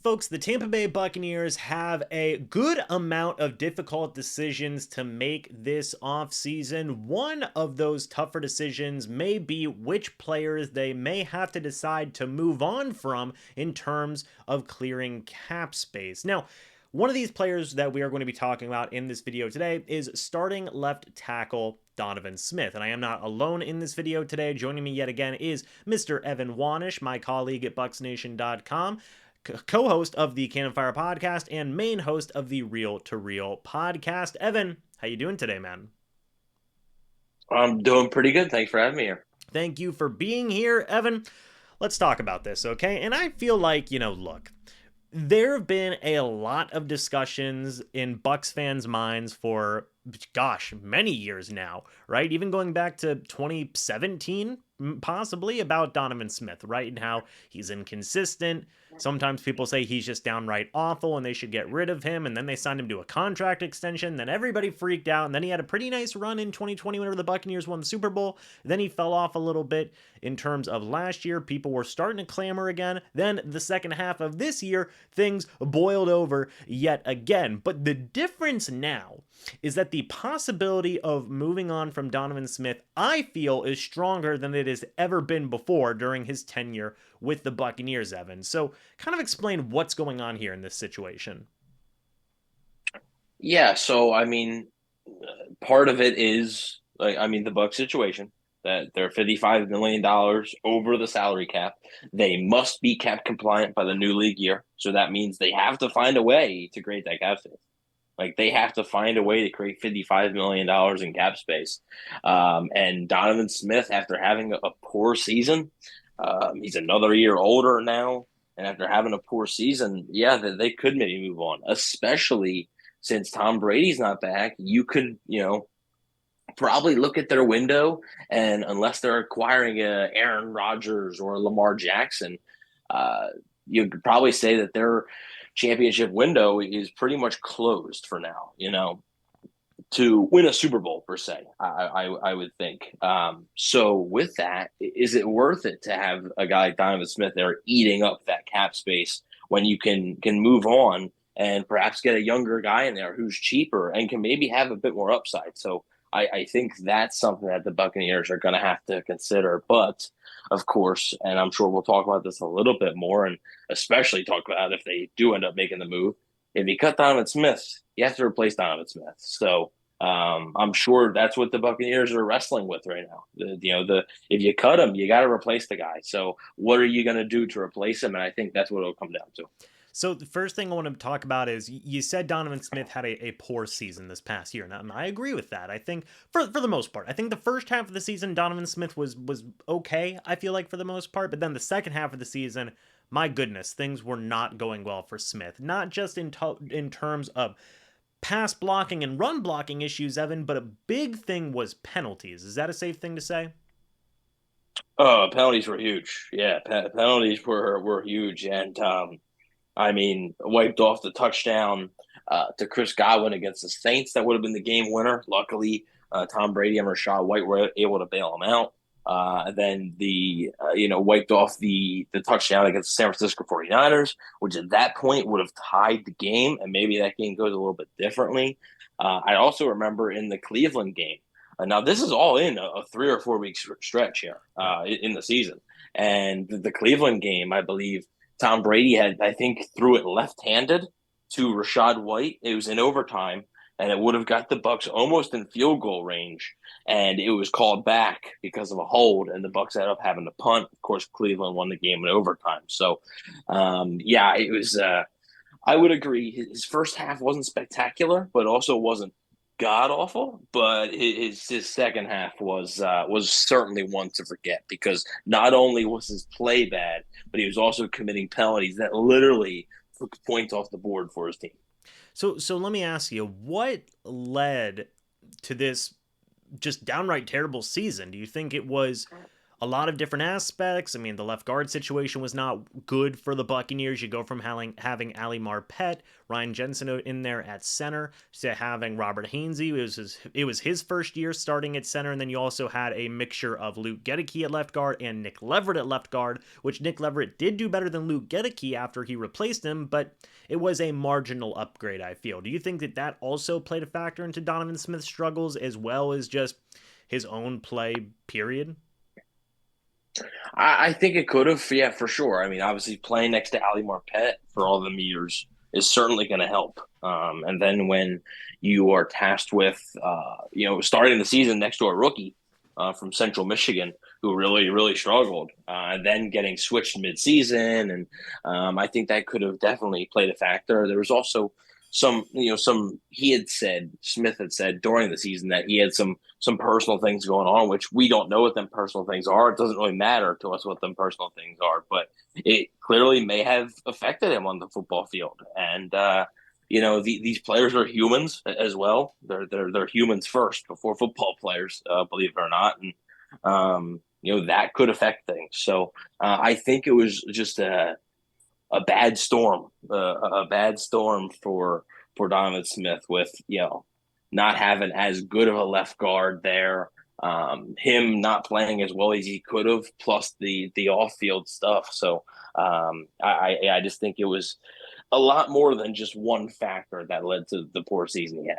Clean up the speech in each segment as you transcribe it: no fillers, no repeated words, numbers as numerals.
folks, the Tampa Bay Buccaneers have a good amount of difficult decisions to make this offseason. One of those tougher decisions may be which players they may have to decide to move on from in terms of clearing cap space. Now, one of these players that we are going to be talking about in this video today is starting left tackle Donovan Smith. And I am not alone in this video today. Joining me yet again is Mr. Evan Wanish, my colleague at BucsNation.com, co-host of the Cannon Fire podcast and main host of the Real to Real podcast. Evan, how you doing today, man? I'm doing pretty good. Thanks for having me here. Thank you for being here, Evan. Let's talk about this, okay? And I feel like, look, there have been a lot of discussions in Bucs fans' minds for, gosh, many years now, right? Even going back to 2017, possibly, about Donovan Smith, right? And how he's inconsistent. Sometimes people say he's just downright awful and they should get rid of him. And then they signed him to a contract extension. Then everybody freaked out. And then he had a pretty nice run in 2020 whenever the Buccaneers won the Super Bowl. Then he fell off a little bit in terms of last year. People were starting to clamor again. Then the second half of this year, things boiled over yet again. But the difference now is that the possibility of moving on from Donovan Smith, I feel, is stronger than it has ever been before during his tenure with the Buccaneers, Evan. So kind of explain what's going on here in this situation. Yeah, so part of it is the Bucs situation that they're $55 million over the salary cap. They must be cap compliant by the new league year, so that means they have to find a way to create that cap space. Like they have to find a way to create $55 million in cap space. And Donovan Smith, after having a poor season, he's another year older now. And after having a poor season, yeah, they could maybe move on, especially since Tom Brady's not back. You could, probably look at their window, and unless they're acquiring a Aaron Rodgers or Lamar Jackson, uh, you could probably say that their championship window is pretty much closed for now. To win a Super Bowl per se, I would think. So with that, is it worth it to have a guy like Donovan Smith there eating up that cap space when you can move on and perhaps get a younger guy in there who's cheaper and can maybe have a bit more upside? So I think that's something that the Buccaneers are going to have to consider. But of course, and I'm sure we'll talk about this a little bit more, and especially talk about if they do end up making the move. If you cut Donovan Smith, you have to replace Donovan Smith. So I'm sure that's what the Buccaneers are wrestling with right now. If you cut him, you got to replace the guy. So what are you going to do to replace him? And I think that's what it'll come down to. So the first thing I want to talk about is you said Donovan Smith had a poor season this past year. And I agree with that. I think for the most part, I think the first half of the season, Donovan Smith was okay, I feel like, for the most part. But then the second half of the season, my goodness, things were not going well for Smith. Not just in terms of pass blocking and run blocking issues, Evan, but a big thing was penalties. Is that a safe thing to say? Penalties were huge. Yeah, penalties were huge, and wiped off the touchdown to Chris Godwin against the Saints. That would have been the game winner. Luckily, Tom Brady and Rachaad White were able to bail him out. And then wiped off the touchdown against the San Francisco 49ers, which at that point would have tied the game, and maybe that game goes a little bit differently. I also remember in the Cleveland game. Now, this is all in a 3 or 4 week stretch here in the season. And the Cleveland game, I believe, Tom Brady had, I think, threw it left-handed to Rachaad White. It was in overtime, and it would have got the Bucs almost in field goal range. And it was called back because of a hold, and the Bucs ended up having to punt. Of course, Cleveland won the game in overtime. So, yeah, it was. I would agree. His first half wasn't spectacular, but also wasn't god awful. But his second half was certainly one to forget, because not only was his play bad, but he was also committing penalties that literally took points off the board for his team. So let me ask you, what led to this just downright terrible season? Do you think it was a lot of different aspects. I mean, the left guard situation was not good for the Buccaneers. You go from having Ali Marpet, Ryan Jensen in there at center, to having Robert Hainsey. It was his first year starting at center, and then you also had a mixture of Luke Gedeke at left guard and Nick Leverett at left guard, which Nick Leverett did do better than Luke Gedeke after he replaced him, but it was a marginal upgrade, I feel. Do you think that that also played a factor into Donovan Smith's struggles as well as just his own play, period? I think it could have, yeah, for sure. I mean, obviously playing next to Ali Marpet for all the years is certainly going to help. And then when you are tasked with, starting the season next to a rookie from Central Michigan who really, really struggled, and then getting switched midseason, and I think that could have definitely played a factor. There was also some he had said, Smith had said during the season that he had some personal things going on, which we don't know what them personal things are. It doesn't really matter to us what them personal things are, but it clearly may have affected him on the football field. And these players are humans as well. They're humans first before football players, believe it or not, and that could affect things. So I think it was just a bad storm, a bad storm for Donovan Smith with not having as good of a left guard there, him not playing as well as he could have, plus the off field stuff. So I just think it was a lot more than just one factor that led to the poor season he had.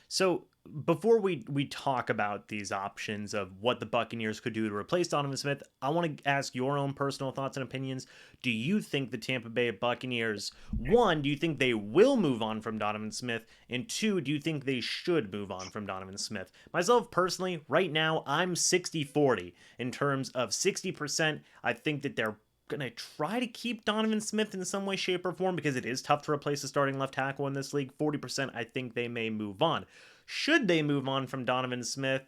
So before we talk about these options of what the Buccaneers could do to replace Donovan Smith, I want to ask your own personal thoughts and opinions. Do you think the Tampa Bay Buccaneers, one, do you think they will move on from Donovan Smith? And two, do you think they should move on from Donovan Smith? Myself personally, right now, I'm 60-40 in terms of 60%. I think that they're going to try to keep Donovan Smith in some way, shape, or form because it is tough to replace a starting left tackle in this league. 40%, I think they may move on. Should they move on from Donovan Smith?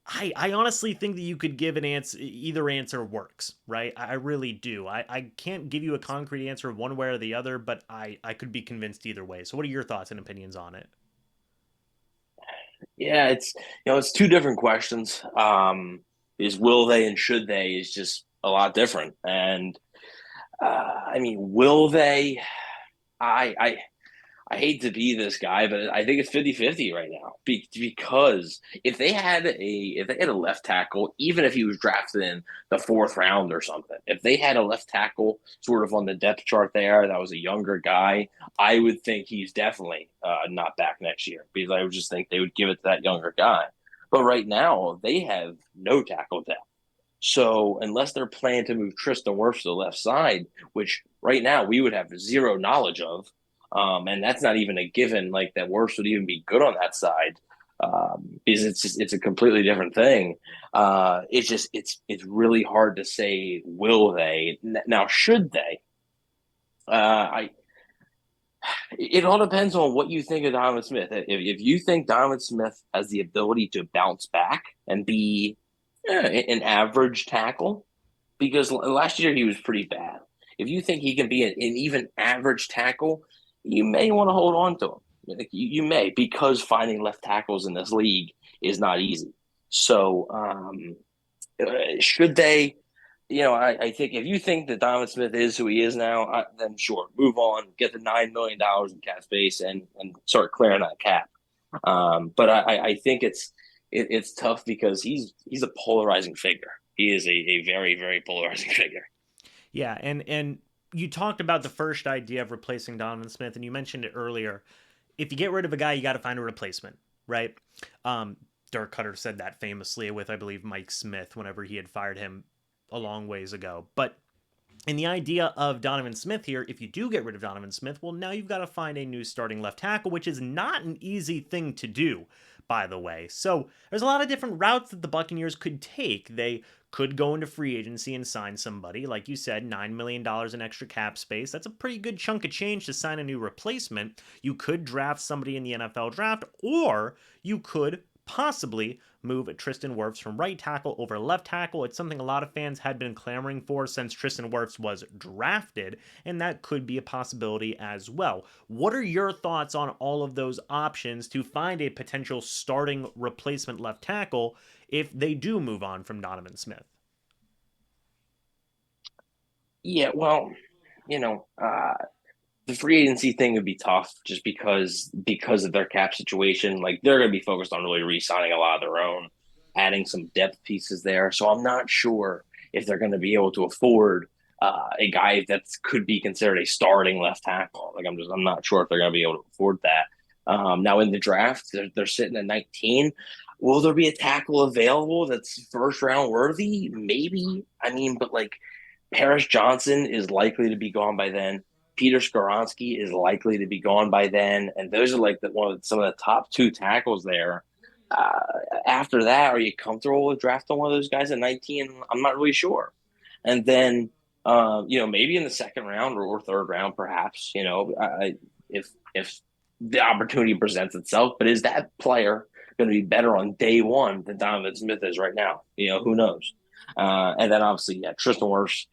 I honestly think that you could give an answer, either answer works, right? I really do. I can't give you a concrete answer one way or the other, but I could be convinced either way. So what are your thoughts and opinions on it? Yeah, it's two different questions. Is will they and should they is just a lot different. And I mean, will they? I I hate to be this guy, but I think it's 50-50 right now because if they had a left tackle, even if he was drafted in the fourth round or something, if they had a left tackle sort of on the depth chart there that was a younger guy, I would think he's definitely not back next year because I would just think they would give it to that younger guy. But right now they have no tackle depth. So unless they're planning to move Tristan Wirfs to the left side, which right now we would have zero knowledge of, and that's not even a given, like that Wirfs would even be good on that side, because it's a completely different thing. It's really hard to say will they now should they. I It all depends on what you think of Donovan Smith. If you think Donovan Smith has the ability to bounce back and be an average tackle, because last year he was pretty bad. If you think he can be an even average tackle, you may want to hold on to him. You may, because finding left tackles in this league is not easy. So, should they? I think if you think that Donovan Smith is who he is now, then sure, move on, get the $9 million in cap space, and start clearing that cap. But I think it's tough because he's a polarizing figure. He is a very, very polarizing figure. Yeah, and you talked about the first idea of replacing Donovan Smith, and you mentioned it earlier. If you get rid of a guy, you got to find a replacement, right? Dirk Cutter said that famously with, I believe, Mike Smith whenever he had fired him a long ways ago. But in the idea of Donovan Smith here, if you do get rid of Donovan Smith, well, now you've got to find a new starting left tackle, which is not an easy thing to do, by the way. So there's a lot of different routes that the Buccaneers could take. They could go into free agency and sign somebody. Like you said, $9 million in extra cap space. That's a pretty good chunk of change to sign a new replacement. You could draft somebody in the NFL draft, or you could possibly move Tristan Wirfs from right tackle over left tackle. It's something a lot of fans had been clamoring for since Tristan Wirfs was drafted, and that could be a possibility as well. What are your thoughts on all of those options to find a potential starting replacement left tackle if they do move on from Donovan Smith? Yeah, well, the free agency thing would be tough just because of their cap situation. Like they're going to be focused on really re-signing a lot of their own, adding some depth pieces there. So I'm not sure if they're going to be able to afford a guy that could be considered a starting left tackle. Like I'm not sure if they're going to be able to afford that. Now in the draft, they're sitting at 19. Will there be a tackle available that's first round worthy? Maybe. I mean, but like Paris Johnson is likely to be gone by then. Peter Skoronsky is likely to be gone by then, and those are like some of the top two tackles there. Uh, After that, are you comfortable with drafting one of those guys at 19? I'm not really sure. And then, maybe in the second round or third round, perhaps. If the opportunity presents itself, but is that player going to be better on day one than Donovan Smith is right now? Who knows? And then obviously, yeah, Tristan Wirfs.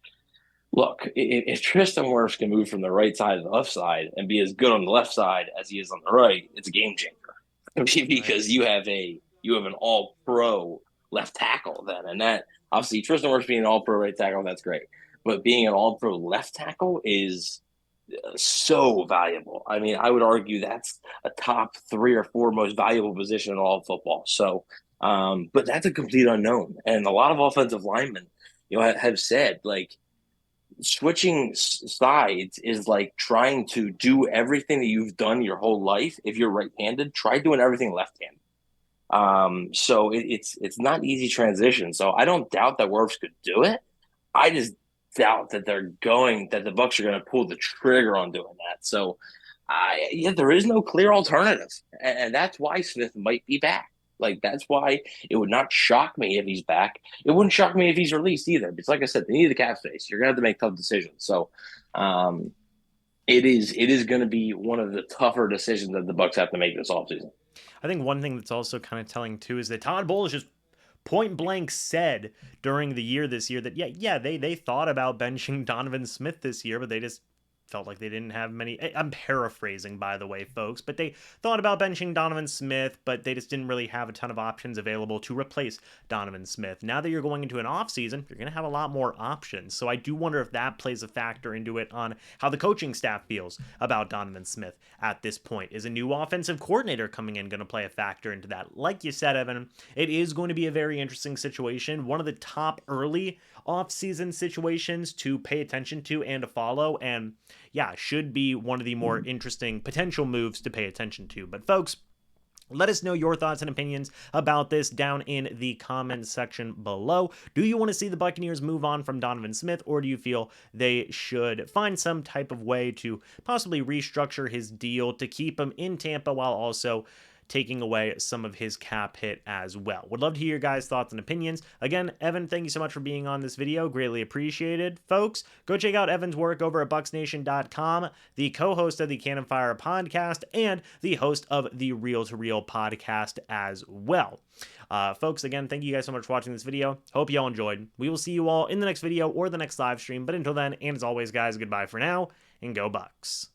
Look, if Tristan Wirfs can move from the right side to the left side and be as good on the left side as he is on the right, it's a game changer Right. because you have an all pro left tackle then, and that obviously Tristan Wirfs being an all pro right tackle, that's great, but being an all pro left tackle is so valuable. I mean, I would argue that's a top three or four most valuable position in all of football. So, but that's a complete unknown, and a lot of offensive linemen, have said like switching sides is like trying to do everything that you've done your whole life. If you're right-handed, try doing everything left-handed. So it's not easy transition. So I don't doubt that Wirfs could do it. I just doubt that that the Bucs are going to pull the trigger on doing that. So, yeah, there is no clear alternative, and that's why Smith might be back. Like that's why it would not shock me if he's back. It wouldn't shock me if he's released either. Because like I said, they need the cap space. You're gonna have to make tough decisions. So, um, it is going to be one of the tougher decisions that the Bucs have to make this offseason. I think one thing that's also kind of telling too is that Todd Bowles just point blank said during the year this year that they thought about benching Donovan Smith this year, but they just felt like they didn't have many. I'm paraphrasing, by the way, folks, but they thought about benching Donovan Smith, but they just didn't really have a ton of options available to replace Donovan Smith. Now that you're going into an offseason, you're going to have a lot more options. So I do wonder if that plays a factor into it on how the coaching staff feels about Donovan Smith at this point. Is a new offensive coordinator coming in going to play a factor into that? Like you said, Evan, it is going to be a very interesting situation. One of the top early off-season situations to pay attention to and to follow, and yeah, should be one of the more interesting potential moves to pay attention to. But folks, let us know your thoughts and opinions about this down in the comments section below. Do you want to see the Buccaneers move on from Donovan Smith, or do you feel they should find some type of way to possibly restructure his deal to keep him in Tampa while also taking away some of his cap hit as well? Would love to hear your guys' thoughts and opinions. Again, Evan, thank you so much for being on this video. Greatly appreciated. Folks, go check out Evan's work over at BucsNation.com, the co-host of the Cannon Fire podcast and the host of the Real to Real podcast as well. Folks, again, thank you guys so much for watching this video. Hope you all enjoyed. We will see you all in the next video or the next live stream. But until then, and as always, guys, goodbye for now, and go Bucs.